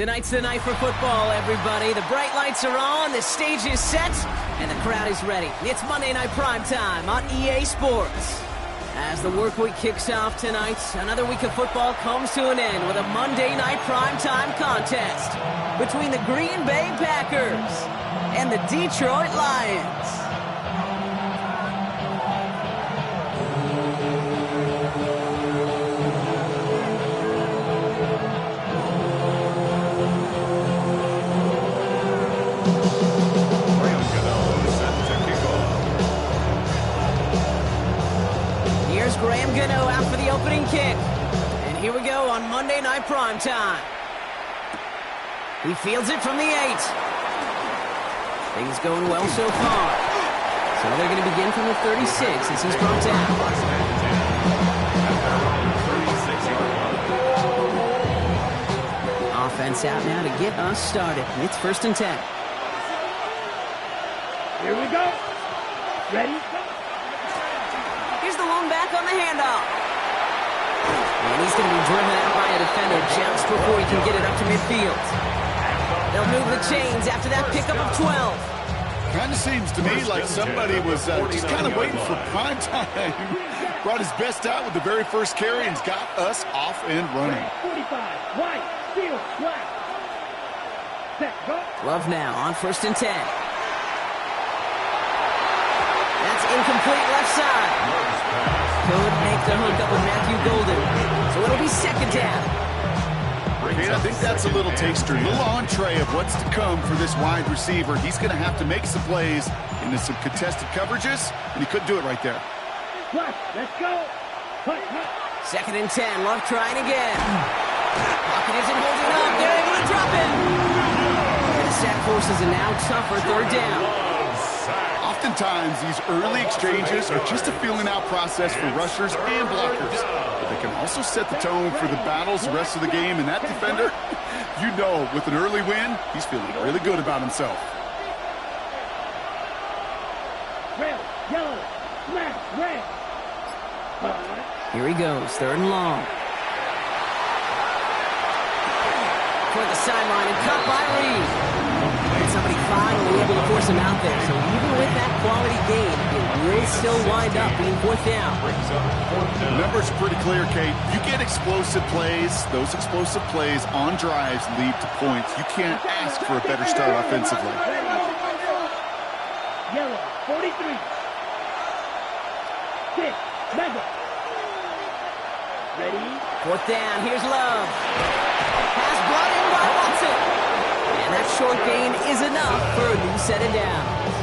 Tonight's the night for football, everybody. The bright lights are on, the stage is set, and the crowd is ready. It's Monday Night Primetime on EA Sports. As the work week kicks off tonight, another week of football comes to an end with a Monday Night Primetime contest between the Green Bay Packers and the Detroit Lions. Graham Gano out for the opening kick. And here we go on Monday Night Primetime. He fields it from the 8. Things going well so far. So they're going to begin from the 36 as he's brought down. Offense out now to get us started. It's 1st and 10. Here we go. Ready? Here's the lone back on the handoff. And he's going to be driven out by a defender just before he can get it up to midfield. They'll move the chains after that pickup of 12. Kind of seems to me like somebody was just kind of waiting for prime time. Brought his best out with the very first carry and got us off and running. 45, white, field, black. Set, go. Love now on 1st and 10. That's incomplete left side. Couldn't make the hook up with Matthew Golden. So it'll be 2nd down. I think that's a little taster, a little entree of what's to come for this wide receiver. He's going to have to make some plays into some contested coverages, and he couldn't do it right there. Let's go. 2nd and 10. Love trying again. Pocket isn't holding up. They're able to drop it. And the sack forces a now tougher 3rd down. Oftentimes, these early exchanges are just a feeling-out process for rushers and blockers. But they can also set the tone for the battles the rest of the game. And that defender, you know, with an early win, he's feeling really good about himself. Red, yellow, black, red. Here he goes, 3rd and long. Toward the sideline and caught by Reed. And somebody finally able to force him out there. So even with that quality game, it will still wind up being 4th down. The numbers are pretty clear, Kate. You get explosive plays. Those explosive plays on drives lead to points. You can't ask for a better start offensively. Yellow, 43. 6, mega. Ready? 4th down, here's Love. Pass brought in by Watson. And that short gain is enough for a new set of downs.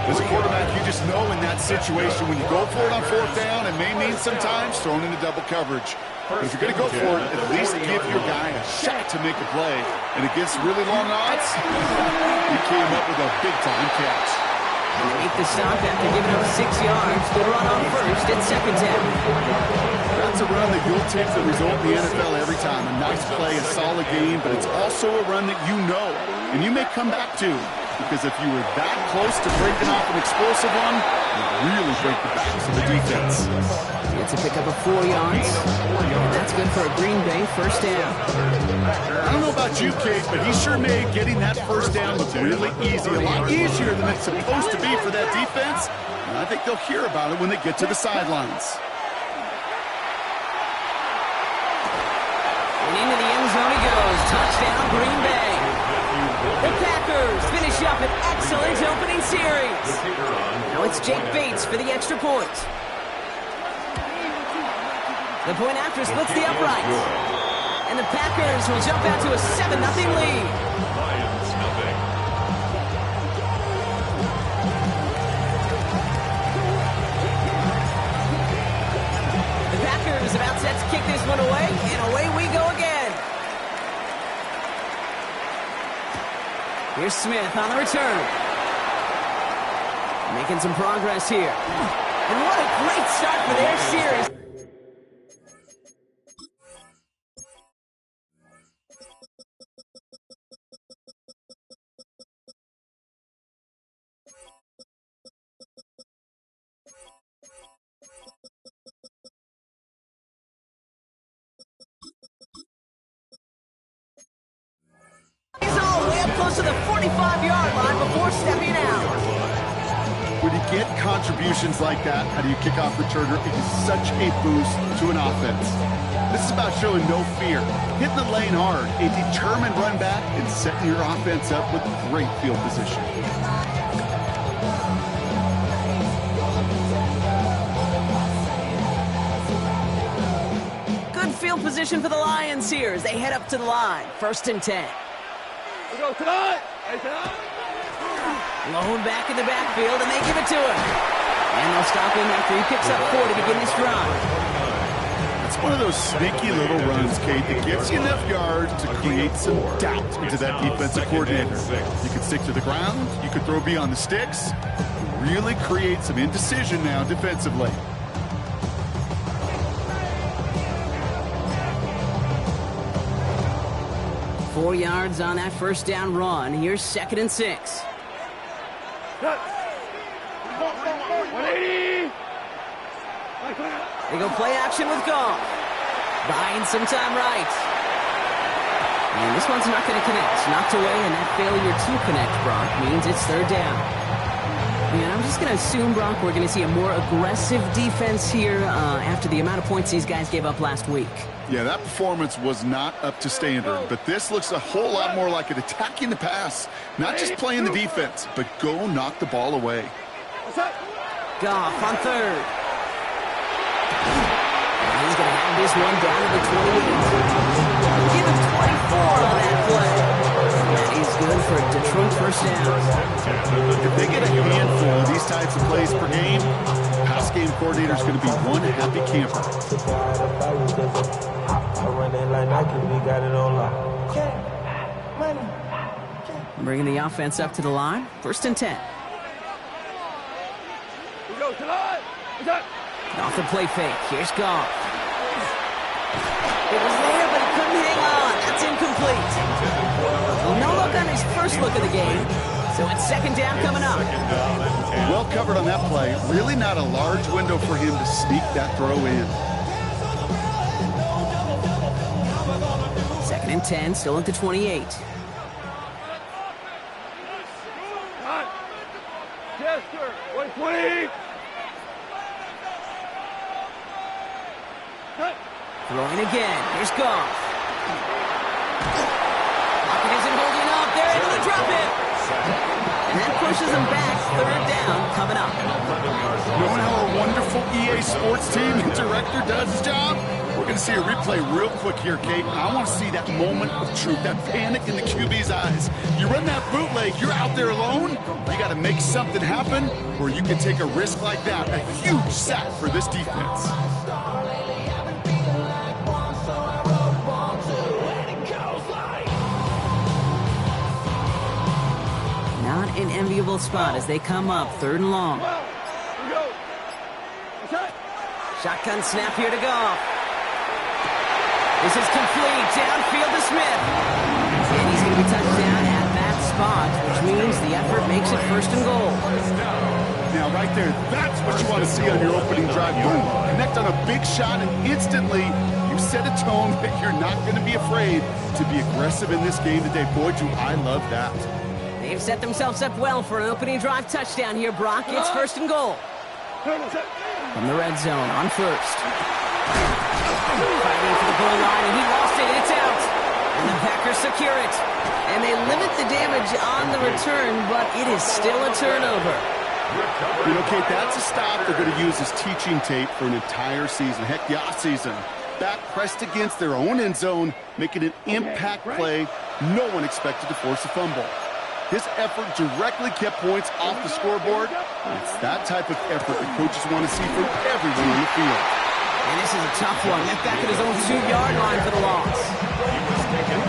As a quarterback, you just know in that situation when you go for it on 4th down, it may mean sometimes thrown into double coverage. But if you're going to go for it, at least give your guy a shot to make a play. And against really long odds, he came up with a big-time catch. They make the stop after giving up 6 yards. Good run on 1st. It's 2nd down. That's a run that you'll take the result in the NFL every time. A nice play, a solid game, but it's also a run that you know and you may come back to. Because if you were that close to breaking off an explosive one, you'd really break the backs of the defense. It's a pickup of 4 yards. And that's good for a Green Bay 1st down. I don't know about you, Kate, but he sure made getting that 1st down look really easy. A lot easier than it's supposed to be for that defense. And I think they'll hear about it when they get to the sidelines. And into the end zone he goes. Touchdown, Green Bay. The Packers finish up an excellent opening series. Now it's Jake Bates for the extra point. The point after splits the uprights. And the Packers will jump out to a 7-0 lead. The Packers about set to kick this one away, and away we go again. Here's Smith on the return. Making some progress here. And what a great start for their series. close to the 45-yard line before stepping out. When you get contributions like that out of your kickoff returner, it is such a boost to an offense. This is about showing no fear, hitting the lane hard, a determined run back, and setting your offense up with great field position. Good field position for the Lions here as they head up to the line. 1st and 10. We go tonight. Hey, tonight. Lone back in the backfield, and they give it to him. And they'll stop him after he picks up 4 to begin this drive. It's one of those sneaky little runs, Kate, that gets you enough yards to create some doubt into that defensive coordinator. You can stick to the ground, you can throw beyond the sticks, really create some indecision now defensively. Four yards on that first down run. Here's 2nd and 6. 180. They go play action with Goff. Buying some time right. And this one's not going to connect. Knocked away, and that failure to connect, Brock, means it's 3rd down. And I'm just going to assume, Brock, we're going to see a more aggressive defense here after the amount of points these guys gave up last week. Yeah, that performance was not up to standard, but this looks a whole lot more like it attacking the pass. Not just playing the defense, but go knock the ball away. Goff on 3rd. And he's going to have this one down to the 28. Give him 24 on that play. That is good for Detroit 1st down. If they get a handful of these types of plays per game, pass game coordinator is going to be one happy camper. Bringing the offense up to the line. 1st and 10. We go tonight. Off the play fake. Here's Goff. It was there, but he couldn't hang on. That's incomplete. Well, no look on his first look of the game. So it's 2nd down coming up. Well covered on that play. Really not a large window for him to sneak that throw in. 2nd and 10, still at the 28. Chester, 120. Throwing again. Here's Goff. Pocket isn't holding up. They're able to drop it. And that pushes them back. 3rd down coming up. Knowing how a wonderful EA Sports team and director does his job, we're going to see a replay real quick here, Kate. I want to see that moment of truth, that panic in the QB's eyes. You run that bootleg, you're out there alone. You got to make something happen, or you can take a risk like that. A huge sack for this defense. Not an enviable spot as they come up. 3rd and long. Shotgun snap here to Goff. This is complete. Downfield to Smith. And he's going to be touched down at that spot, which means the effort makes it 1st and goal. Now, right there, that's what you want to see on your opening drive. Boom. Connect on a big shot, and instantly you set a tone that you're not going to be afraid to be aggressive in this game today. Boy, do I love that. They've set themselves up well for an opening drive touchdown here, Brock. It's 1st and goal. From the red zone on 1st. Fighting for the goal line, and he lost it. It's out. And the Packers secure it. And they limit the damage on the return, but it is still a turnover. You know, Kate, that's a stop they're going to use as teaching tape for an entire season. Heck, the offseason. Back pressed against their own end zone, making an impact play. No one expected to force a fumble. His effort directly kept points off the scoreboard. It's that type of effort that coaches want to see from everyone on the field. And this is a tough one. Net back at his own 2-yard line for the loss.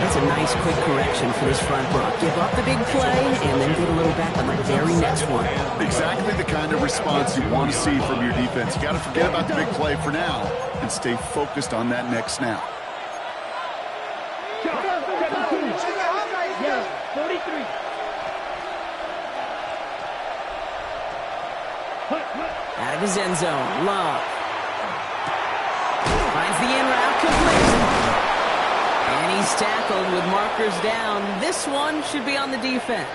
That's a nice quick correction for this front, Brock. Give up the big play and then get a little back on the very next one. Exactly the kind of response you want to see from your defense. You got to forget about the big play for now and stay focused on that next snap. 43. Out of his end zone, Love. Finds the in route, complete. And he's He's tackled with markers down. This one should be on the defense.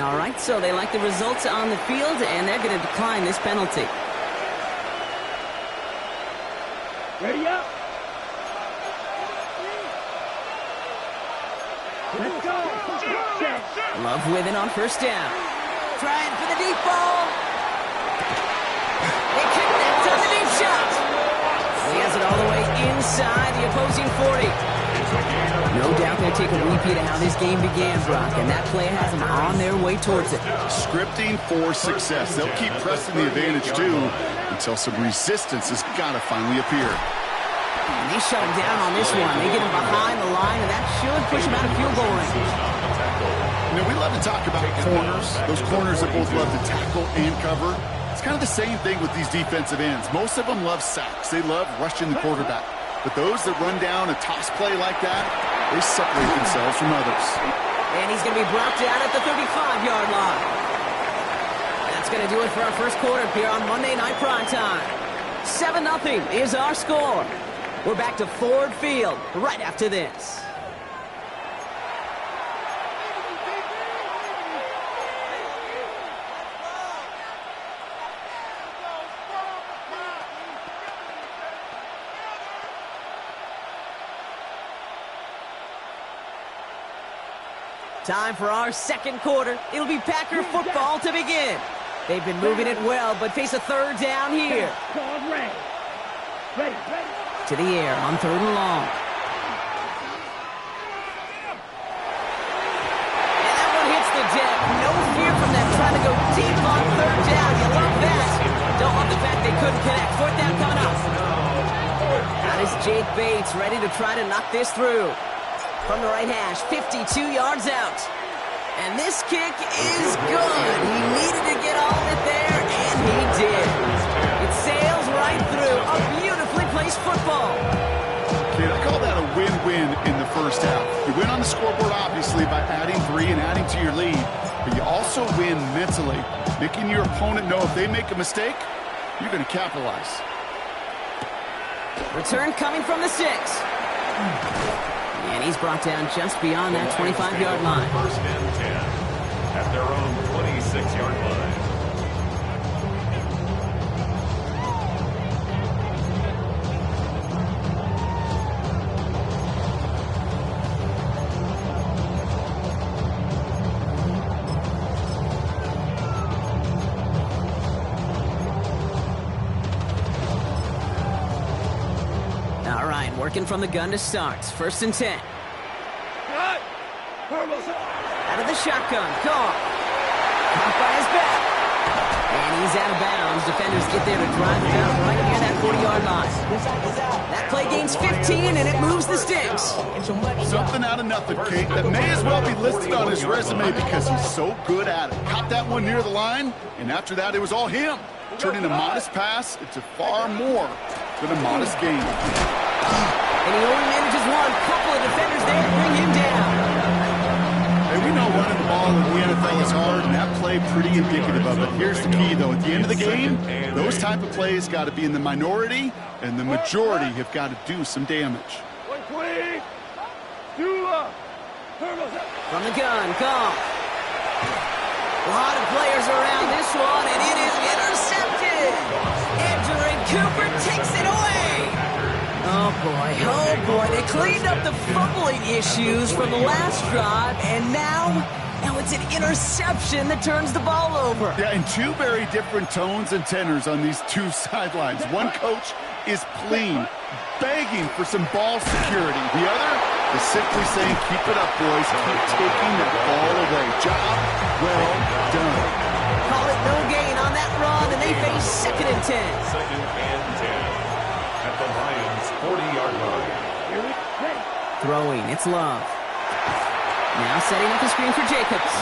All right, so they like the results on the field, and they're going to decline this penalty. Ready up. Let's go. Love with it on first down. Trying for the deep ball. They kick that on the deep shot. He has it all the way inside the opposing 40. No doubt they'll take a repeat of how this game began, Brock, and that play has them on their way towards it. Scripting for success. They'll keep pressing the advantage, too, until some resistance has got to finally appear. And they shut him down on this one. They get him behind the line, and that should push him out of field goal range. You know, we love to talk about corners, those corners that both love to tackle and cover. It's kind of the same thing with these defensive ends. Most of them love sacks. They love rushing the quarterback. But those that run down a toss play like that, they separate themselves from others. And he's going to be brought down at the 35-yard line. That's going to do it for our first quarter here on Monday Night Primetime. 7-0 is our score. We're back to Ford Field right after this. Time for our second quarter. It'll be Packer football to begin. They've been moving it well, but face a third down here. Ready. To the air on 3rd and long. And that one hits the deck. No fear from them trying to go deep on 3rd down. You love that. Don't love the fact they couldn't connect. 4th down coming up. That is Jake Bates ready to try to knock this through. From the right hash, 52 yards out. And this kick is good. He needed to get all of it there, and he did. It sails right through. A beautifully placed football. Kid, I call that a win-win in the first half. You win on the scoreboard, obviously, by adding 3 and adding to your lead. But you also win mentally, making your opponent know if they make a mistake, you're going to capitalize. Return coming from the 6. And he's brought down just beyond that 25-yard line. First and 10 at their own 26-yard line. All right, working from the gun to start. 1st and 10. Cut. Out of the shotgun. Caught by his back. And he's out of bounds. Defenders get there to drive it down right near that 40-yard line. That play gains 15, and it moves the sticks. Something out of nothing, Kate, that may as well be listed on his resume because he's so good at it. Caught that one near the line, and after that, it was all him. Turning a modest pass into far more than a modest gain. And he only manages one. Couple of defenders there to bring him down. Hey, we know running the ball in the NFL is hard, and that play pretty indicative of it. Here's the key, though. At the end of the game, those type of plays got to be in the minority, and the majority have got to do some damage. 120. From the gun, Goff. A lot of players around this one, and it is intercepted. Edgerrin Cooper takes it away. Oh, boy. They cleaned up the fumbling issues from the last drive, and now it's an interception that turns the ball over. Yeah, and 2 very different tones and tenors on these 2 sidelines. One coach is pleading, begging for some ball security. The other is simply saying, keep it up, boys. Keep taking that ball away. Job well done. Call it no gain on that run, and they face 2nd and 10. 2nd and 10 at the Lions' 40-yard line. Throwing, it's Love. Now setting up the screen for Jacobs.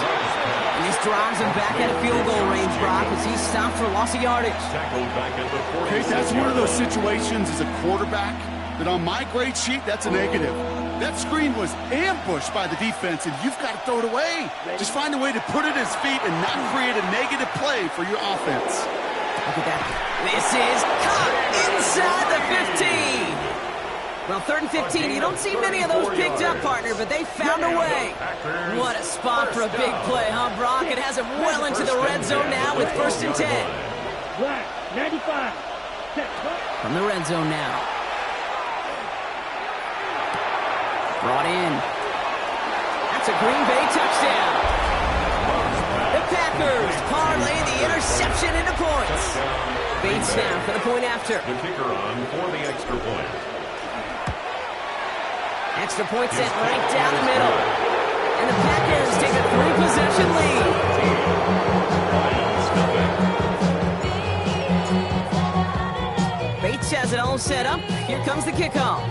And this drives him back at a field goal range, Brock, as he's stopped for loss of yardage. Tackled back at the 40. Okay, that's one of those situations as a quarterback that on my grade sheet, that's a negative. That screen was ambushed by the defense, and you've got to throw it away. Just find a way to put it at his feet and not create a negative play for your offense. Look at that. This is caught inside the 15. Well, 3rd and 15, you don't see many of those picked up, partner, but they found a way. What a spot for a big play, huh, Brock? It has him well into the red zone now with 1st and 10. Black, 95. From the red zone now. Brought in. That's a Green Bay touchdown. The Packers parlay the interception into points. Bates now for the point after. The kicker on for the extra point. Extra point set right down the middle. And the Packers take a 3-possession lead. Bates has it all set up. Here comes the kickoff.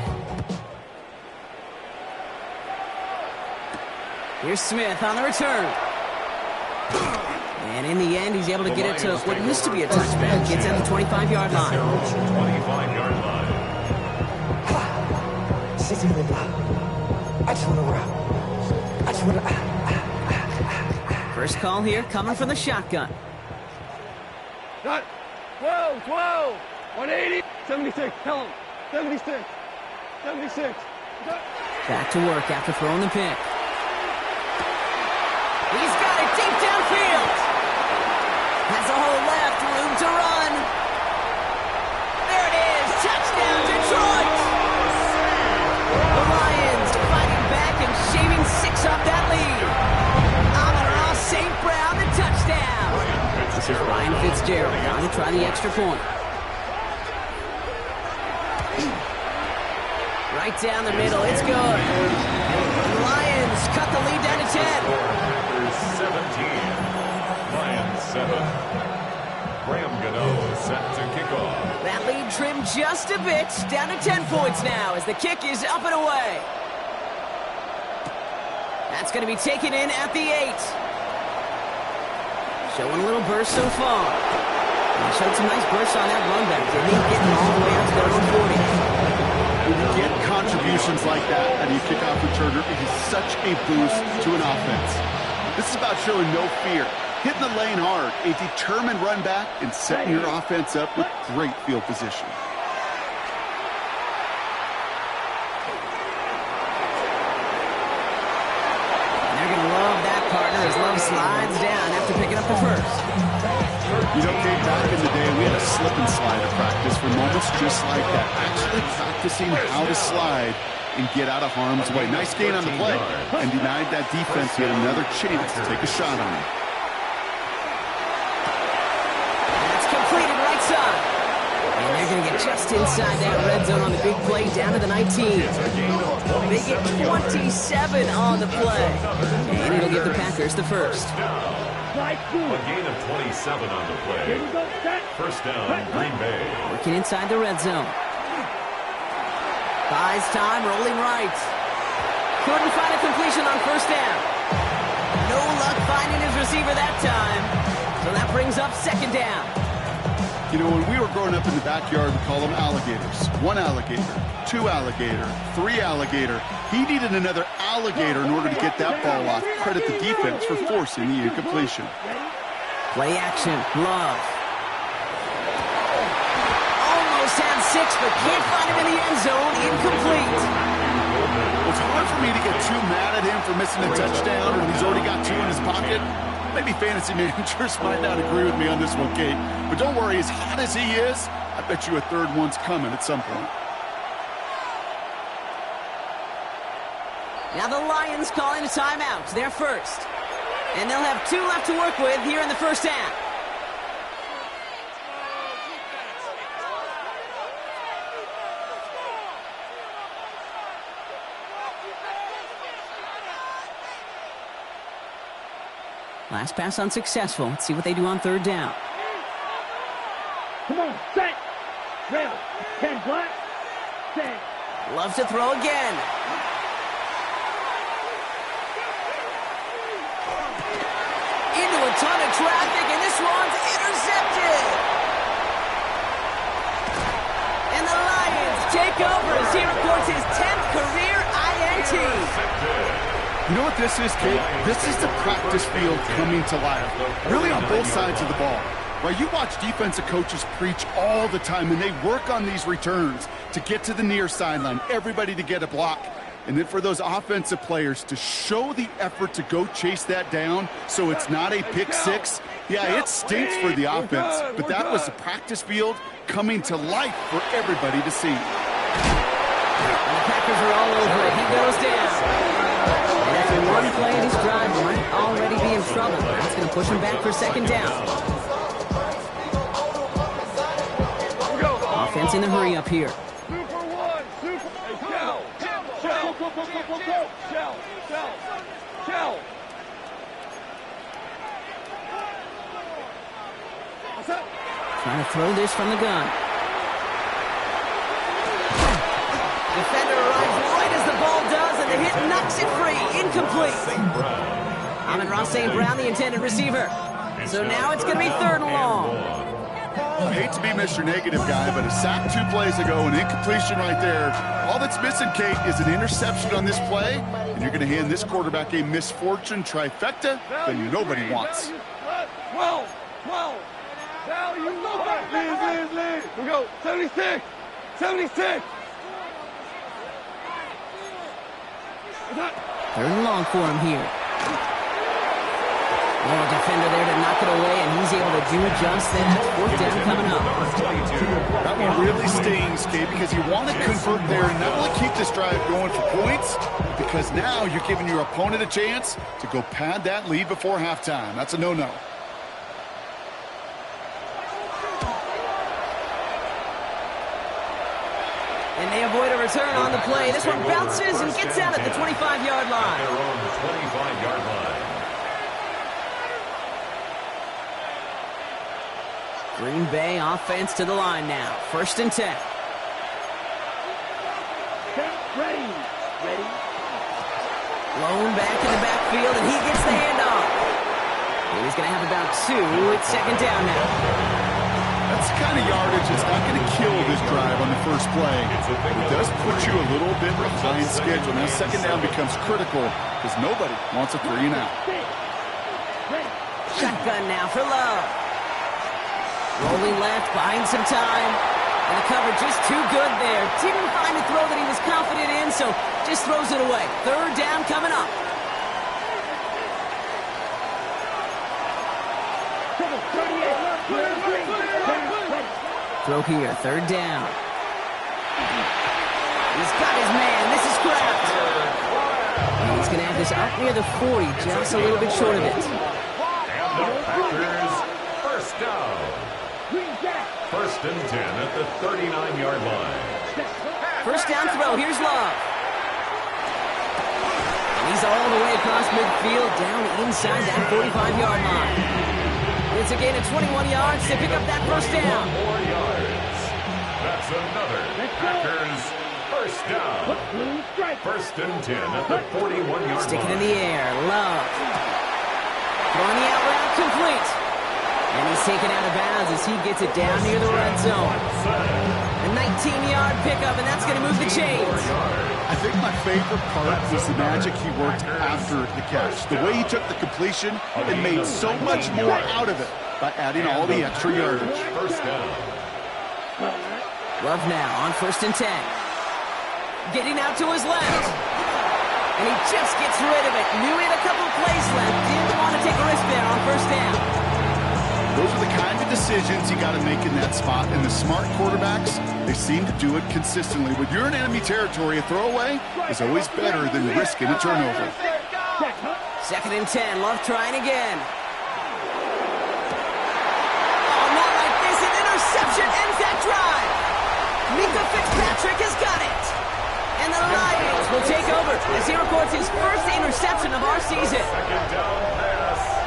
Here's Smith on the return. And in the end, he's able to get it to what used to be a touchback. Gets at the 25-yard line. 25-yard line. First call here coming from the shotgun. Got 12, 180, 76, tell him, 76, 76. Back to work after throwing the pick. He's got it deep downfield. Has a hole left, room to run. There it is, touchdown Detroit. The Lions fighting back and shaving 6 off that lead. Amon-Ra St. Brown, the touchdown. This is Ryan Fitzgerald on to try the extra point. Right down the middle, it's good. The Lions cut the lead down to 10. 17. Lions 7. Graham Gano set to kick off. That lead trimmed just a bit, down to 10 points now as the kick is up and away. That's going to be taken in at the 8. Showing a little burst so far. He showed some nice bursts on that run back, didn't he? Getting all the way out to their own 40. When you get contributions like that out of your kickoff returner, it is such a boost to an offense. This is about showing no fear, hitting the lane hard, a determined run back, and setting your offense up with great field position. And they're going to love that, partner, as Love slides down after picking up the first. You know, Kate, back in the day, we had a slip and slide to practice for moments just like that. Actually practicing how to slide and get out of harm's way. Nice gain on the play, and denied that defense yet another chance to take a shot on him. That's completed right side. And they're going to get just inside that red zone on the big play down to the 19. They get 27 on the play. And it'll give the Packers the first. A gain of 27 on the play. First down, Green Bay. Working inside the red zone. Buys time, rolling right. Couldn't find a completion on first down. No luck finding his receiver that time. So that brings up second down. You know, when we were growing up in the backyard, we call them alligators. 1 alligator, 2 alligator, 3 alligator. He needed another alligator in order to get that ball off. Credit the defense for forcing the incompletion. Play action, Love. Almost had 6, but can't find him in the end zone. Incomplete. It's hard for me to get too mad at him for missing a touchdown when he's already got 2 in his pocket. Maybe fantasy managers might not agree with me on this one, Kate. But don't worry, as hot as he is, I bet you a third one's coming at some point. Now the Lions calling a timeout. They're first. And they'll have 2 left to work with here in the first half. Last pass unsuccessful. Let's see what they do on third down. Come on, set. Ready. 10 black. Set. Loves to throw again. Into a ton of traffic, and this one's intercepted. And the Lions take over as he records his 10th career INT. You know what this is, Kate? This is the practice field coming to life. Really on both sides of the ball. Right? You watch defensive coaches preach all the time, and they work on these returns. to get to the near sideline, everybody to get a block. And then for those offensive players to show the effort to go chase that down so it's not a pick six. Yeah, it stinks for the offense, but that was the practice field coming to life for everybody to see. And the Packers are all over it. He goes down. And after one play in his drive, might already be in trouble. That's going to push him back for second down. Offense in the hurry up here. Trying to throw this from the gun. Defender arrives right as the ball does, and the hit knocks it free. Incomplete. Amon-Ra St. Brown, the intended receiver. So now it's going to be third and long. I hate to be Mr. Negative guy, but a sack 2 plays ago, an incompletion right there. All that's missing, Kate, is an interception on this play, and you're going to hand this quarterback a misfortune trifecta that nobody wants. 12. Value. Lead. We go. 76. Third and long for him here. Oh, defender there to knock it away, and he's able to do just that. Fourth down coming up. That one really stings, Kate, because you want to convert there and not only keep this drive going for points, because now you're giving your opponent a chance to go pad that lead before halftime. That's a no-no. And they avoid a return on the play. This one bounces and gets out at the 25-yard line. They're on the 25-yard line. Green Bay offense to the line now. First and 10. Ready. Blown back in the backfield, and he gets the handoff. And he's going to have about 2. It's second down now. That's the kind of yardage that's not going to kill this drive on the first play. It does put you a little bit behind schedule. Now second down becomes critical because nobody wants a 3 and out. Shotgun now for Love. Rolling left, buying some time. And the coverage just too good there. Didn't find a throw that he was confident in, so just throws it away. Third down coming up. Throw here, third down. He's got his man. This is Kraft. And he's going to have this up near the 40, just a little bit short of it. And the Packers, first down. First and 10 at the 39-yard line. First down throw. Here's Love. And he's all the way across midfield, down inside that 45-yard line. It's a gain of 21 yards to pick up that first down. 1 more yards. That's another Packers first down. First and 10 at the 41-yard line. Stick it in the air. Love. Throwing the out route complete. And he's taken out of bounds as he gets it down near the red zone. A 19-yard pickup, and that's going to move the chains. I think my favorite part was the magic he worked after the catch. The way he took the completion and made so much more out of it by adding all the extra yardage. First down. Love now on first and 10. Getting out to his left. And he just gets rid of it. Knew he had a couple plays left. Didn't want to take a risk there on first down. Those are the kind of decisions you got to make in that spot. And the smart quarterbacks, they seem to do it consistently. When you're in enemy territory, a throwaway is always better than risking a turnover. Second and 10. Love trying again. Oh, not like this. An interception ends that drive. Mika Fitzpatrick has got it. And the Lions will take over as he records his first interception of our season. Second down pass.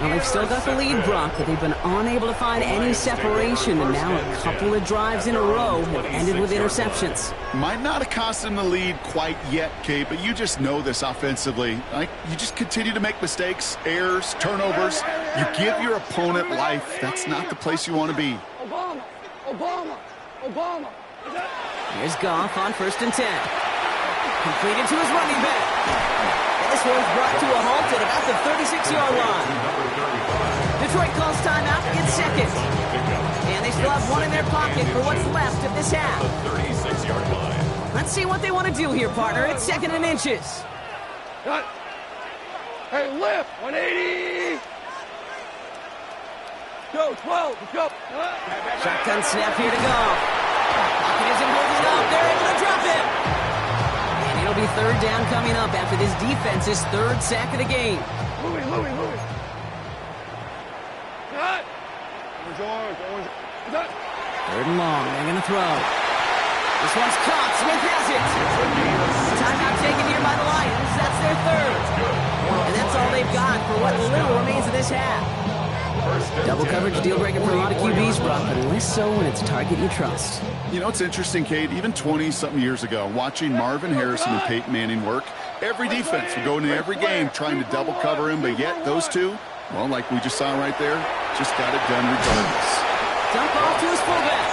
Well, they've still got the lead, Brock, but they've been unable to find any separation, and now a couple of drives in a row have ended with interceptions. Might not have cost them the lead quite yet, Kate, but you just know this offensively. You just continue to make mistakes, errors, turnovers. You give your opponent life. That's not the place you want to be. Obama. Here's Goff on first and 10. Completed to his running back. This one's brought to a halt at about the 36-yard line. Detroit calls timeout in second. And they still have one in their pocket for what's left of this half. The 36-yard line. Let's see what they want to do here, partner. It's 2nd and inches. Cut. Hey, lift. 180. Go, 12. Let's go. Shotgun snap here to go. Pocket isn't holding up. They're able to drop him. And it'll be 3rd down coming up after this defense's 3rd sack of the game. Louis. Cut. Cut. 3rd and long. They're going to throw. This one's caught. Smith has it. Timeout taken here by the Lions. That's their 3rd. And that's all they've got for what little remains of this half. Double coverage deal breaker for a lot of QBs, Brock, but less so when it's a target you trust. You know, it's interesting, Kate, even 20-something years ago, watching Marvin Harrison and Peyton Manning work, every defense would go into every game trying to double cover him, but yet those two, well, like we just saw right there, just got it done regardless. Dump off to his fullback.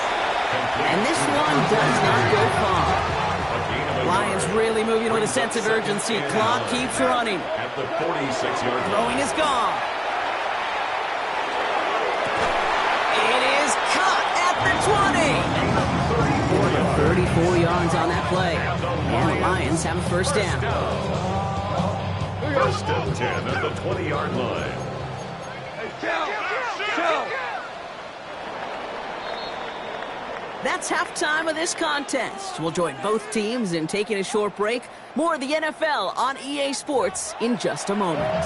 And this one does not go far. Lions really moving with a sense of urgency. Clock keeps running. At the 46-yard line. Throwing is gone. It is caught at the 20. 34 yards on that play. And the Lions have a 1st down. 1st and 10 at the 20-yard line. Chill. That's halftime of this contest. We'll join both teams in taking a short break. More of the NFL on EA Sports in just a moment.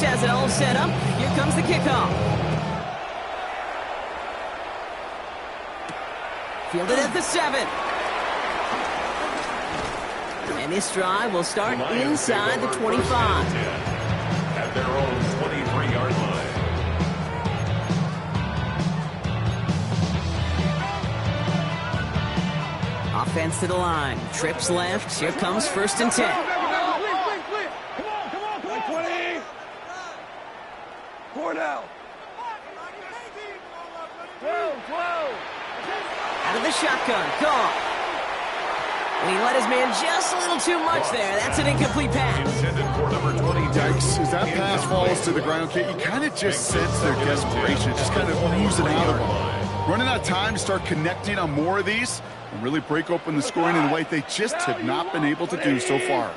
Has it all set up. Here comes the kickoff. Fielded at the 7. And this drive will start inside the 25. At their own 23-yard line. Offense to the line. Trips left. Here comes 1st and 10. Now. 12. Out of the shotgun. Gone. And he let his man just a little too much there. That's an incomplete pass. Intended for number 20. Yikes, as that pass falls to the ground, Kate, you kind of just sense their desperation, just kind of oozing out of them. Running out of time to start connecting on more of these and really break open the scoring in a way they just have not been able to do so far.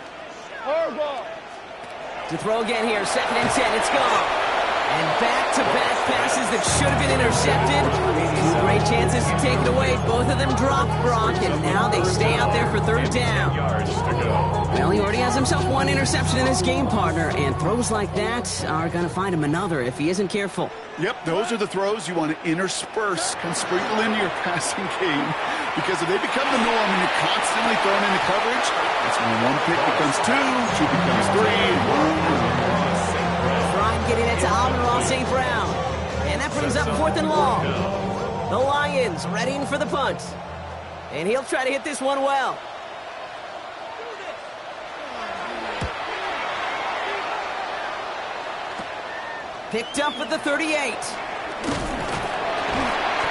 To throw again here, 2nd and 10. It's gone. And back-to-back passes that should have been intercepted. 2 great chances to take it away. Both of them dropped, Brock, and now they stay out there for 3rd down. Yards to go. Well, he already has himself 1 interception in his game, partner, and throws like that are going to find him another if he isn't careful. Yep, those are the throws you want to intersperse, kind of sprinkle into your passing game, because if they become the norm and you're constantly thrown into coverage, that's when 1 pick becomes 2, 2 becomes 3, and 1. Getting it to Amon-Ra St. Brown. And that brings up 4th and long. The Lions readying for the punt. And he'll try to hit this one well. Picked up at the 38.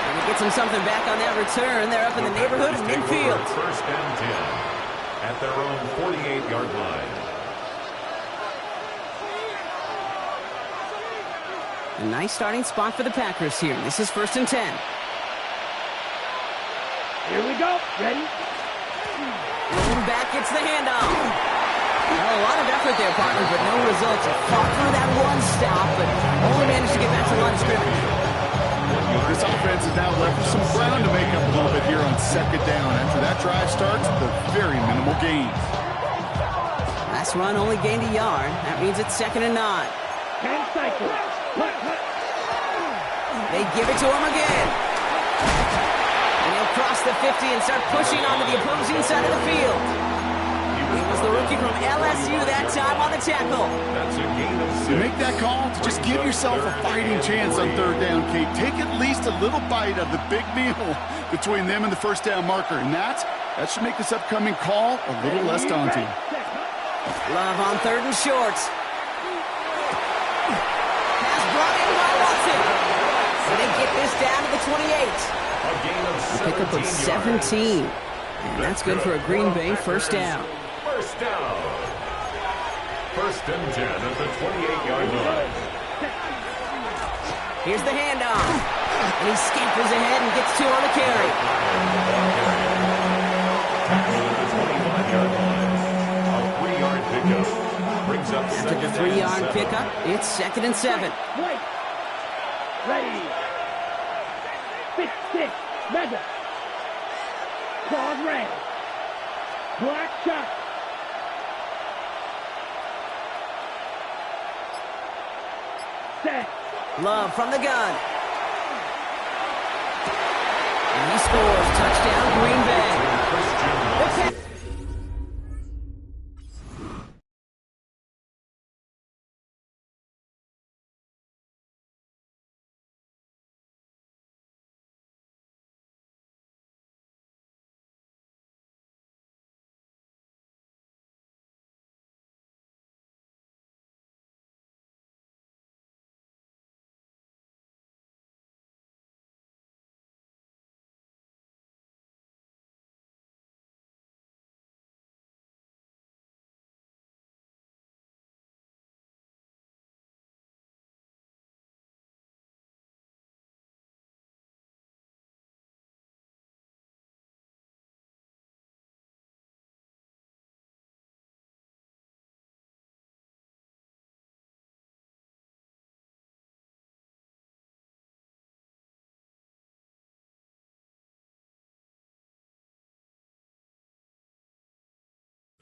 And he gets him something back on that return. They're up in the neighborhood of midfield. 1st and 10 at their own 48-yard line. A nice starting spot for the Packers here. This is 1st and 10. Here we go. Ready? Looking back, it's the handoff. Well, a lot of effort there, partner, but no results. Fought through that one stop, but only managed to get back to line of scrimmage. This offense is now left with some ground to make up a little bit here on 2nd down. After that drive starts, the very minimal gain. Last run only gained a yard. That means it's 2nd and 9. 10 seconds. They give it to him again. And he'll cross the 50 and start pushing onto the opposing side of the field. He was the rookie from LSU that time on the tackle. That's a gain of 6. You make that call to just give yourself a fighting chance on 3rd down, Kate. Take at least a little bite of the big meal between them and the 1st down marker. And that should make this upcoming call a little less daunting. Love on 3rd and short. down to the 28. A gain of A pickup of 17. And that's good for a Green Bay first down. First down. First and 10 at the 28-yard line. Here's the handoff. And he scampers ahead and gets 2 on the carry. Tackle at the 25-yard line. A 3-yard pickup. Brings up After the 3-yard pickup, it's 2nd and 7. Wait. Ready. 6-6. Mega. Claws red. Black shot. Set. Love from the gun. And he scores. Touchdown, Green Bay.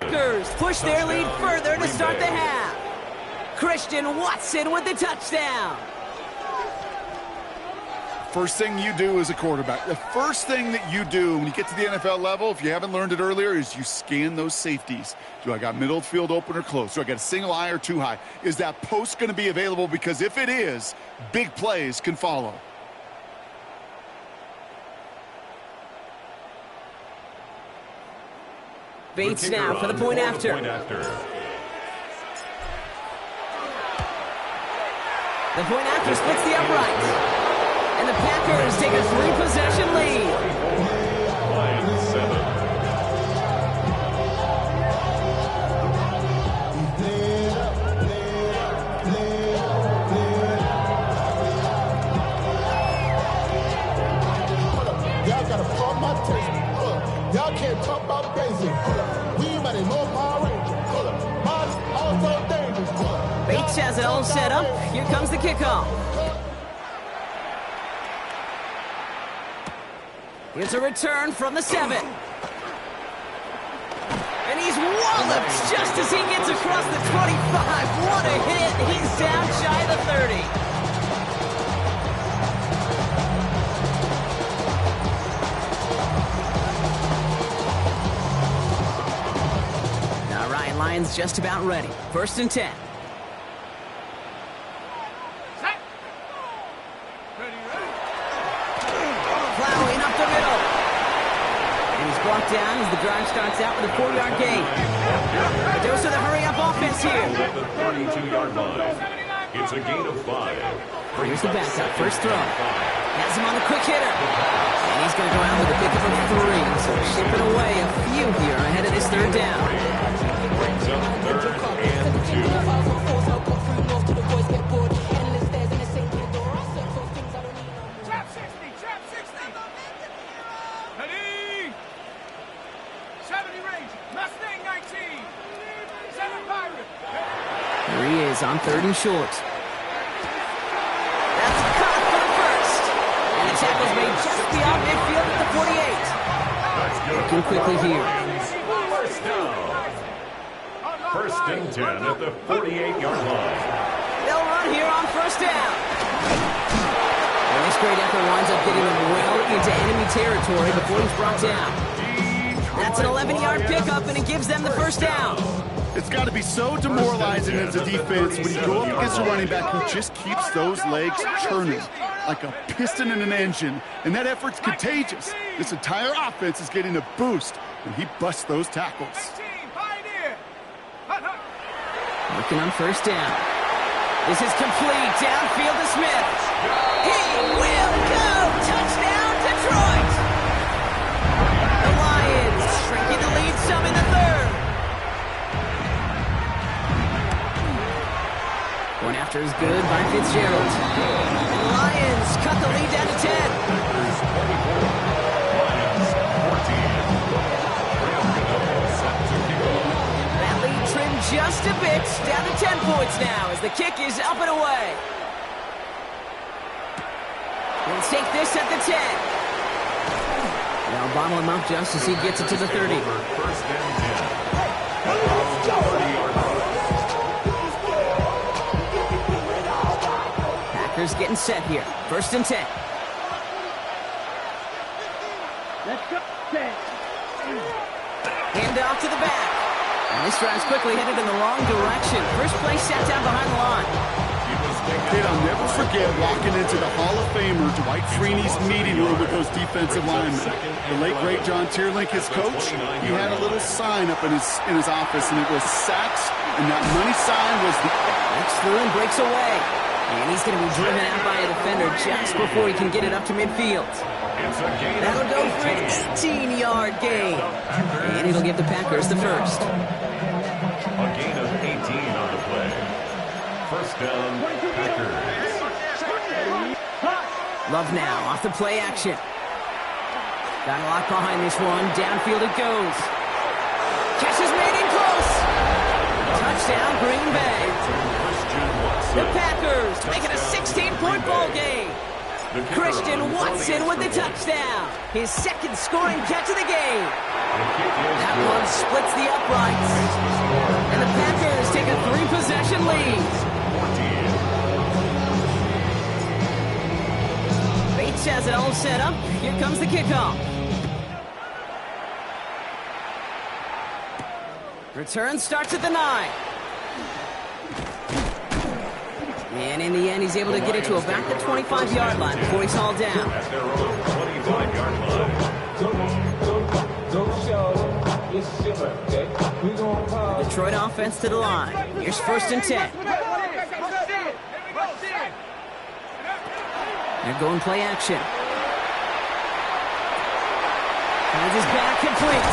Packers push their lead further to start the half. Christian Watson with the touchdown. First thing you do as a quarterback, the first thing that you do when you get to the NFL level, if you haven't learned it earlier, is you scan those safeties. Do I got middle of the field open or close? Do I got a single high or two high? Is that post going to be available? Because if it is, big plays can follow. Bates now for the point after. The point after splits the uprights. And the Packers take a 3-possession lead. Lions 7. Y'all gotta pump my taste. Y'all can't talk about basic. We might as well Power Ranger. Mine's also dangerous. Bates has it all set up. Here comes the kickoff. Here's a return from the 7. And he's walloped just as he gets across the 25. What a hit. He's down shy of the 30. All right, Lions just about ready. 1st and 10. Plowing up the middle. And he's brought down as the drive starts out with a 4-yard gain. A dose of the hurry-up offense here. At the 32-yard line. It's a gain of 5. Here's the backup. First throw. Has him on the quick hitter. And he's going to go out with a pickup of 3. So shipping away a few here ahead of this 3rd down. Brings up 3rd and 2. Here he is on 3rd and short. That's caught for the first. And the tackle's made just beyond midfield at the 48. Looking quickly here. First down. 1st and 10 at the 48-yard line. They'll run here on 1st down. And this great effort winds up getting them well into enemy territory before he's brought down. That's an 11-yard pickup, and it gives them the 1st down. It's got to be so demoralizing as a defense when you go up against a running back who just keeps those legs churning like a piston in an engine, and that effort's contagious. This entire offense is getting a boost when he busts those tackles. Working on 1st down. This is complete. Downfield to Smith. He will go. Touchdown, Detroit. The Lions shrinking the lead some in the third. Going after is good by Fitzgerald. The Lions cut the lead down to 10. Lions 14. That lead trimmed just a bit. Down to 10 points now as the kick is up and away. We'll take this at the 10. Now bottle him up just as he gets it to the 30. First and 10. Packers getting set here. First and 10. Let's go. Set. Hand off to the back. And this drive's quickly headed in the wrong direction. First play sat down behind the line. Kid, I'll never forget walking into the Hall of Famer Dwight Freeney's meeting room with those defensive linemen. The late, great John Tierlink, his coach, he had a little sign up in his office, and it was sacks, and that money sign was the... Breaks through and breaks away. And he's going to be driven out by a defender just before he can get it up to midfield. That'll go for an 18-yard gain. And it'll give the Packers the first. A gain of 18 on the play. First down, Packers. Love now off the play action. Got a lot behind this one. Downfield it goes. Catch is made in close. Touchdown, Green Bay. The Packers make it a 16-point ball game. Christian Watson with the touchdown. His second scoring catch of the game. That one splits the uprights. And the Packers take a 3-possession lead. Bates has it all set up. Here comes the kickoff. Return starts at the 9. And in the end, he's able to get it to about the 25-yard line before he's hauled down. At their own 25-yard line. The Detroit offense to the line. Here's first and 10. They're going play action. Finds his back complete.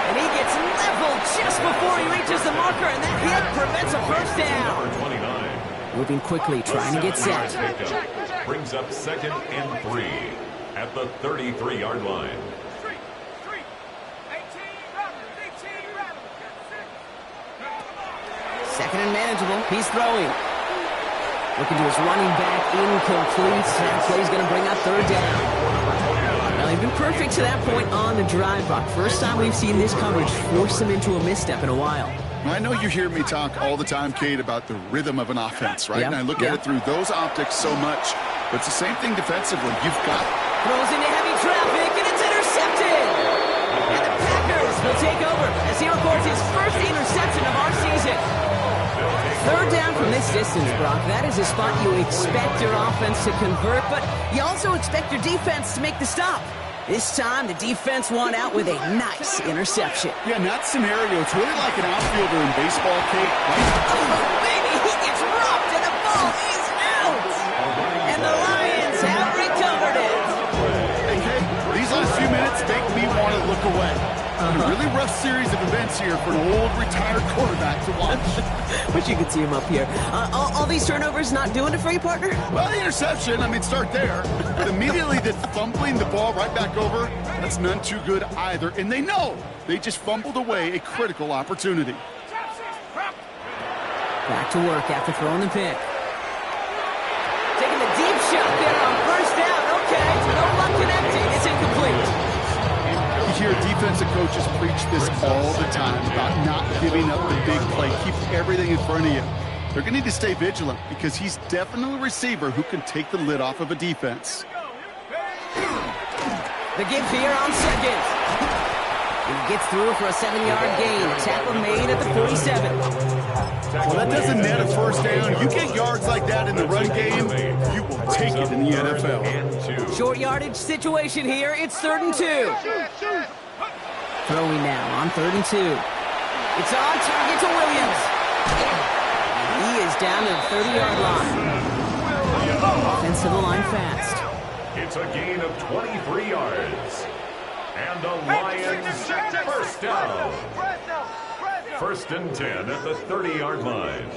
And he gets leveled just before he reaches the marker, and that hit prevents a first down. Number 29. Moving quickly, trying to get set. Brings up second and 3 at the 33-yard line. Second and manageable. He's throwing. Looking to his running back, incomplete. That play's going to bring up third down. Well, they've been perfect to that point on the drive, Brock. First time we've seen this coverage force him into a misstep in a while. I know you hear me talk all the time, Kate, about the rhythm of an offense, right? Yep, And I look at it through those optics so much. But it's the same thing defensively. You've got... Throws into heavy traffic, and it's intercepted! And the Packers will take over as he records his first interception of our season. Third down from this distance, Brock. That is a spot you expect your offense to convert, but you also expect your defense to make the stop. This time, the defense won out with a nice interception. Yeah, in that scenario, it's really like an outfielder in baseball, Kate. Oh, baby, he gets rocked, and the ball is out! And the Lions have recovered it. Hey, Kate, these last few minutes make me want to look away. A really rough series of events here for an old retired quarterback to watch. Wish you could see him up here. All these turnovers not doing it for you, partner? Well, the interception, I mean, start there. But immediately then fumbling the ball right back over, that's none too good either. And they know they just fumbled away a critical opportunity. Back to work after throwing the pick. Taking the deep shot there on first down. Okay, no luck connecting. It's incomplete. You hear defensive coaches preach this all the time about not giving up the big play. Keep everything in front of you. They're going to need to stay vigilant because he's definitely a receiver who can take the lid off of a defense. The give here on second. He gets through for a 7-yard gain. A tackle made at the 47. Well, that doesn't net a first down. You get yards like that in the run game, you will take it in the NFL. Short yardage situation here. It's 3rd and 2. Throwing now on 3rd and 2. It's on target to Williams. He is down to the 30-yard line. Offense to the line fast. It's a gain of 23 yards. And the Lions first down. First and 10 at the 30-yard line.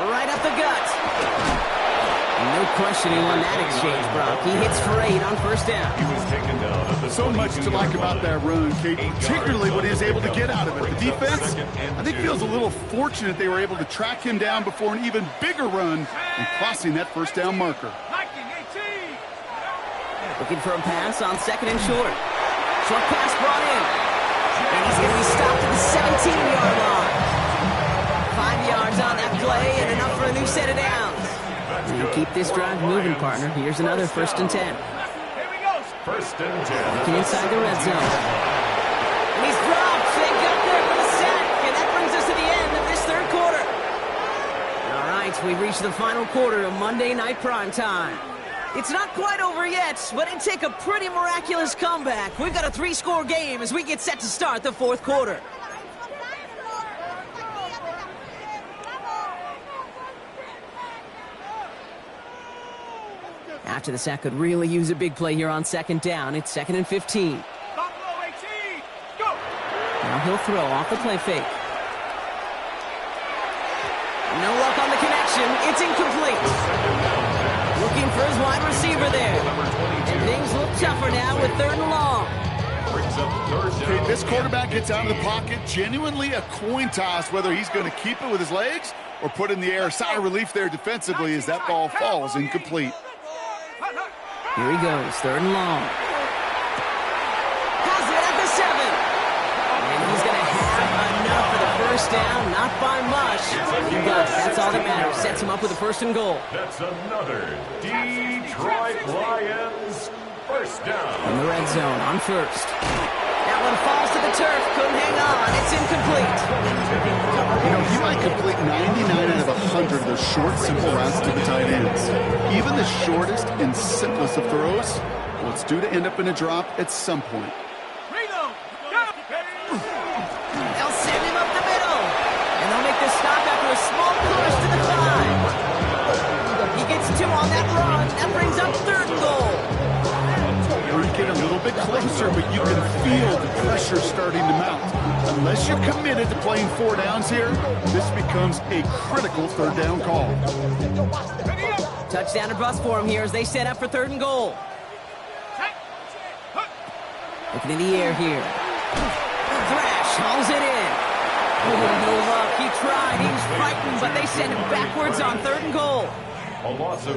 Right up the gut. No question he won that exchange, Brock. He hits for 8 on first down. He was taken down at the So much to like about that run, Kate, particularly what he was able to get out of it. The defense, I think, feels a little fortunate they were able to track him down before an even bigger run and crossing that first down marker. Looking for a pass on second and short. Short pass brought in. And he's going to be stopped at the 17-yard line. 5 yards on that play and enough for a new set of downs. And keep this drive moving, partner. Here's another first and 10. First and 10. Looking inside the red zone. And he's dropped. They got there for the sack. And that brings us to the end of this third quarter. All right, we've reached the final quarter of Monday Night Primetime. It's not quite over yet, but it'd take a pretty miraculous comeback. We've got a 3-score game as we get set to start the fourth quarter. After the sack could really use a big play here on second down. It's 2nd and 15. Now he'll throw off the play fake. No luck on the connection. It's incomplete. Looking for his wide receiver there. And things look tougher now with 3rd and long. Okay, this quarterback gets out of the pocket. Genuinely a coin toss whether he's going to keep it with his legs or put in the air. Sigh of relief there defensively as that ball falls incomplete. Here he goes, 3rd and long. Has it at the 7. And he's going to have enough for the first down, not by much. He does. That's all that matters. Sets him up with a 1st and goal. That's another Detroit Lions first down. In the red zone on first. That one falls to the turf. Couldn't hang on. It's incomplete. You know, he might complete 99 out of 100 of those short, simple routes to the tight ends. Even the shortest and simplest of throws, well, it's due to end up in a drop at some point. They'll send him up the middle. And they'll make the stop after a small push to the 5. He gets 2 on that run. That brings up 3rd and goal. You get a little bit closer, but you can feel the pressure starting to mount. Unless you're committed to playing 4 downs here, this becomes a critical 3rd down call. Touchdown or bust for him here as they set up for 3rd and goal. Looking in the air here. Thrash hauls it in. Oh, no luck. He tried. He was frightened, but they send him backwards on 3rd and goal.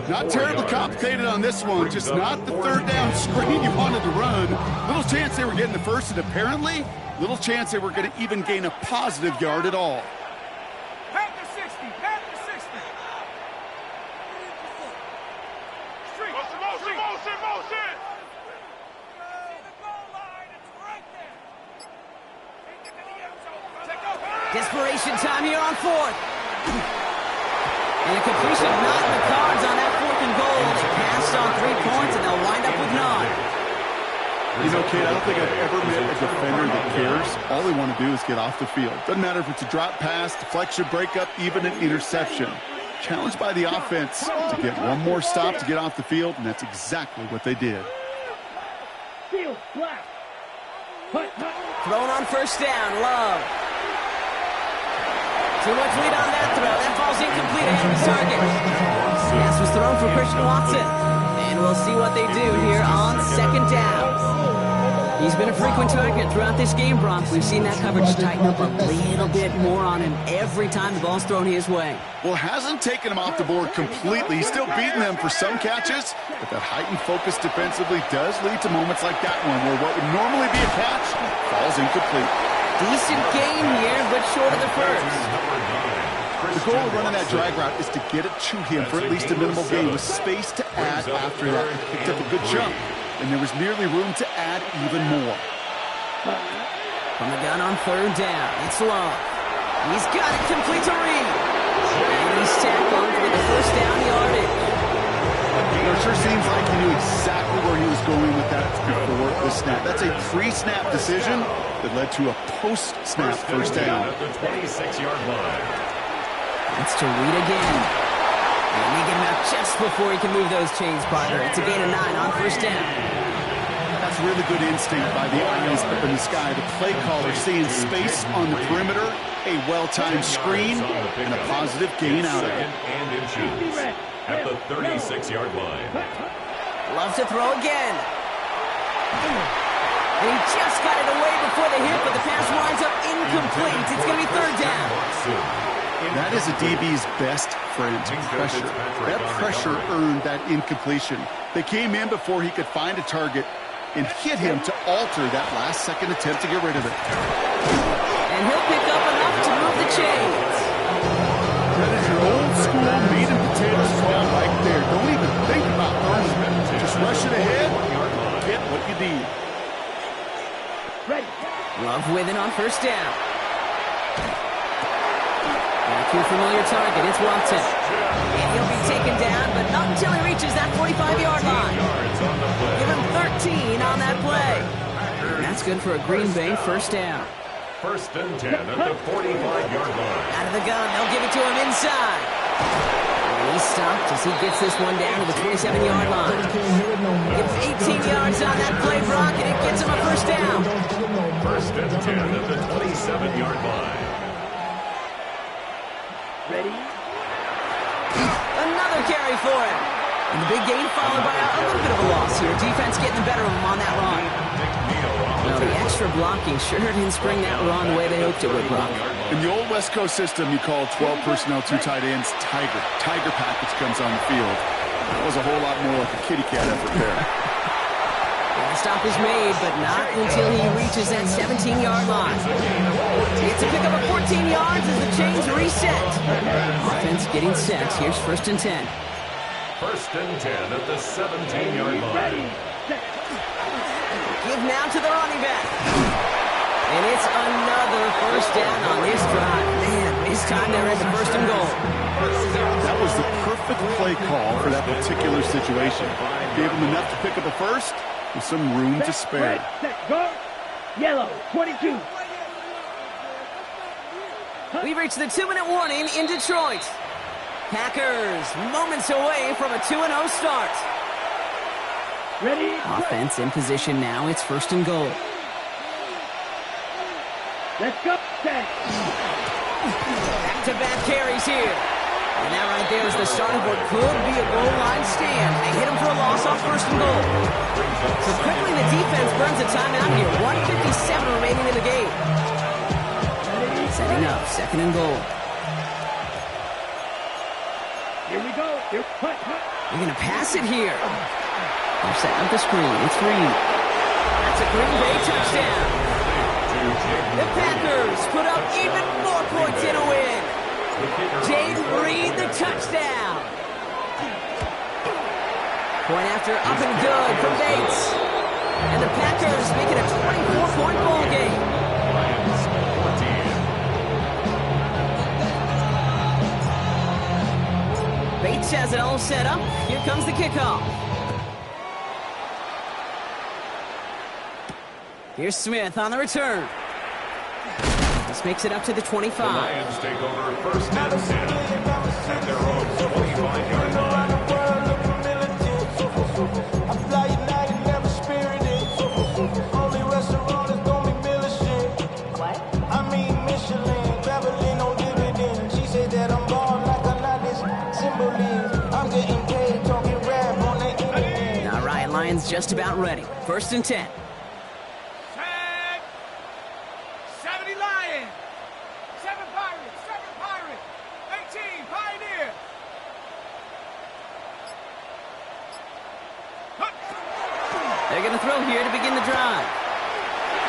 Not terribly complicated on this one, just not the 3rd down screen you wanted to run. Little chance they were getting the first, and apparently, little chance they were going to even gain a positive yard at all. Pat the 60, pat the 60. Motion. Desperation time here on 4th. And a completion not in the cards on that 4th and goal. They passed on 3 points, and they'll wind up with 9. You know, Kate, I don't think I've ever met a defender that cares. All they want to do is get off the field. Doesn't matter if it's a drop pass, deflection, breakup, even an interception. Challenged by the offense to get one more stop to get off the field, and that's exactly what they did. Thrown on first down, Love. Too much lead on that throw. That ball's incomplete ahead of the target. Pass was thrown for Christian Watson. And we'll see what they do here on 2nd down. He's been a frequent target throughout this game, Bronx. We've seen that coverage tighten up a little bit more on him every time the ball's thrown his way. Well, hasn't taken him off the board completely. He's still beating them for some catches, but that heightened focus defensively does lead to moments like that one where what would normally be a catch falls incomplete. Decent gain here, but short of the first. The goal of running that drag route is to get it to him for at least a minimal gain with space to add after that. He picked up a good jump, and there was nearly room to add even more. From the gun on 3rd down, it's Love. He's got it complete to Reed. And he's tackled with the first down yardage. It sure seems like he knew exactly where he was going with that before the snap. That's a pre-snap decision that led to a post-snap first down. At the 26-yard line. It's to Reed again. And they get him out just before he can move those chains, partner. It's a gain of 9 on first down. That's really good instinct by the eyes up in the sky. The play caller seeing space on the perimeter, a well-timed screen, and a positive gain out of it. And inches at the 36-yard line. Loves to throw again. And he just got it away before the hit, but the pass winds up incomplete. It's going to be third down. That is a DB's best friend, pressure. That pressure earned that incompletion. They came in before he could find a target and hit him to alter that last-second attempt to get rid of it. And he'll pick up enough to move the chains. That is your old-school meat and potatoes call right there. Don't even think about earning it. Just rush it ahead, get what you need. Love with it on first down. Back to a familiar target. It's Watson. And he'll be taken down, but not until he reaches that 45-yard line. Give him 13 on that play. And that's good for a Green Bay first down. First and 10 at the 45-yard line. Out of the gun, they'll give it to him inside. And he's stopped as he gets this one down to the 27-yard line. Gets 18 yards on that play, Brock, and it gets him a first down. First and 10 at the 27-yard line. Another carry for him. And the big gain followed by a little bit of a loss here. Defense getting the better of him on that run. Well, the extra blocking sure didn't spring that run the way they hoped it would, Brock. In the old West Coast system, you call 12 personnel, 2 tight ends, Tiger. Tiger package comes on the field. That was a whole lot more like a kitty cat effort there. And the stop is made, but not until he reaches that 17-yard line. It's a pickup of 14 yards as the chains reset. Offense getting set. Here's first and 10. First and 10 at the 17-yard line. Give now to the running back. And it's another first down on this drive. Man, this time they're at the first and goal. That was the perfect play call for that particular situation. Gave him enough to pick up a first with some room to spare. Go. Yellow, 22. We've reached the 2-minute warning in Detroit. Packers moments away from a 2-0 start. Ready? Offense in position now. It's first and goal. Let's go. Back-to-back carries here. And that right there is the start of what could be a goal line stand. They hit him for a loss on first and goal. So quickly the defense burns a timeout here. 1:57 remaining in the game. Setting up, second and goal. Here we go. Here, put. They're going to pass it here. They're setting up the screen. It's Reed. That's a Green Bay touchdown. The Packers put up even more points in a win. Jade Reed, the touchdown. Point after up and good from Bates. And the Packers make it a 24-point ball game. Bates has it all set up. Here comes the kickoff. Here's Smith on the return. This makes it up to the 25. The Lions take over first and 10 at their own 25-yard line. All right, Lions just about ready. First and 10. Tag. 70 Lions. 7 Pirates. 18 Pioneer. They're going to throw here to begin the drive.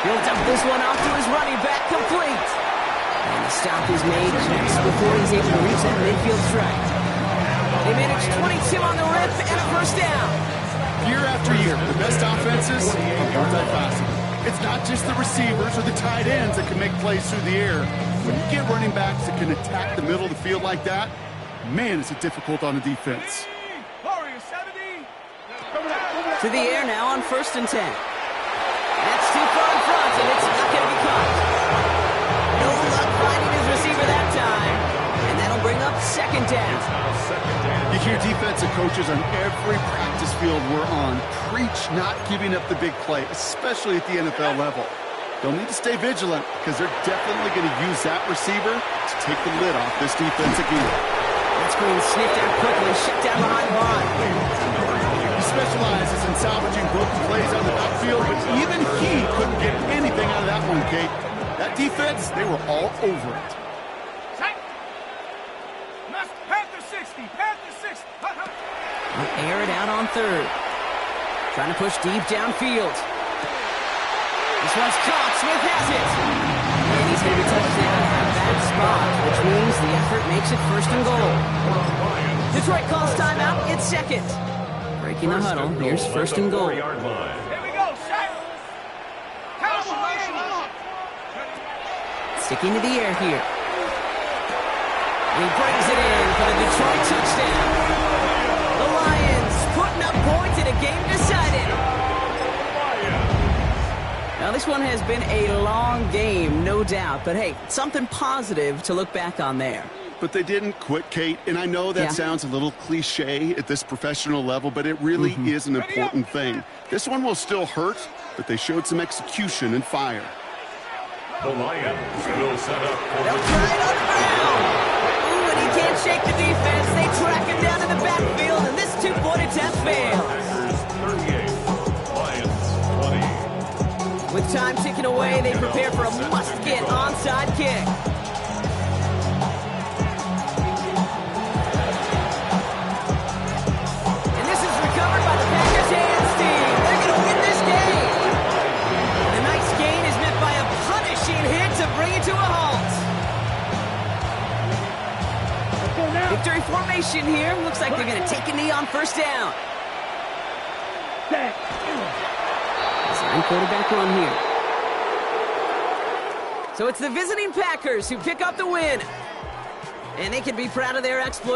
He'll dump this one off to his running back, complete. And the stop is made just before he's able to reach that midfield strike. They managed 22 on the rip and a first down. Year after year, the best offenses are multifaceted. It's not just the receivers or the tight ends that can make plays through the air. When you get running backs that can attack the middle of the field like that, man, it's difficult on the defense. Warriors 70. To the air now on 1st and 10. That's too far in front, and it's not going to be caught. No luck finding his receiver that time. And that'll bring up 2nd down. You hear defensive coaches on every practice field we're on preach not giving up the big play, especially at the NFL level. They'll need to stay vigilant because they're definitely going to use that receiver to take the lid off this defense again. That screen sniffed out quickly, shut down behind Vaughn. He specializes in salvaging broken plays on the backfield, but even he couldn't get anything out of that one, Kate. That defense, they were all over it. Panther 60, Panther 60. We'll air it out on 3rd. Trying to push deep downfield. This one's caught. Smith has it. And he's going to be touched down at that spot, which means the effort makes it 1st and goal. Detroit calls timeout. It's 2nd. Breaking the huddle. Here's 1st and goal. Here we go, Shaq. Sticking to the air here. He brings it in for the Detroit touchdown. The Lions putting up points in a game decided. Now, this one has been a long game, no doubt. But, hey, something positive to look back on there. But they didn't quit, Kate, and I know that sounds a little cliche at this professional level, but it really is an important thing. This one will still hurt, but they showed some execution and fire. The Lions will set up for They'll try it on the ground. Ooh, and he can't shake the defense. They track him down in the backfield, and this two-point attempt fails. Packers 38, Lions 20. With time ticking away, they prepare for a must-get onside kick. And this is recovered by the Packers hands team. They're going to win this game. The nice gain is met by a punishing hit to bring it to a halt. Victory formation here. Looks like they're going to take a knee on 1st down. Sign quarterback run here. So it's the visiting Packers who pick up the win. And they can be proud of their exploit.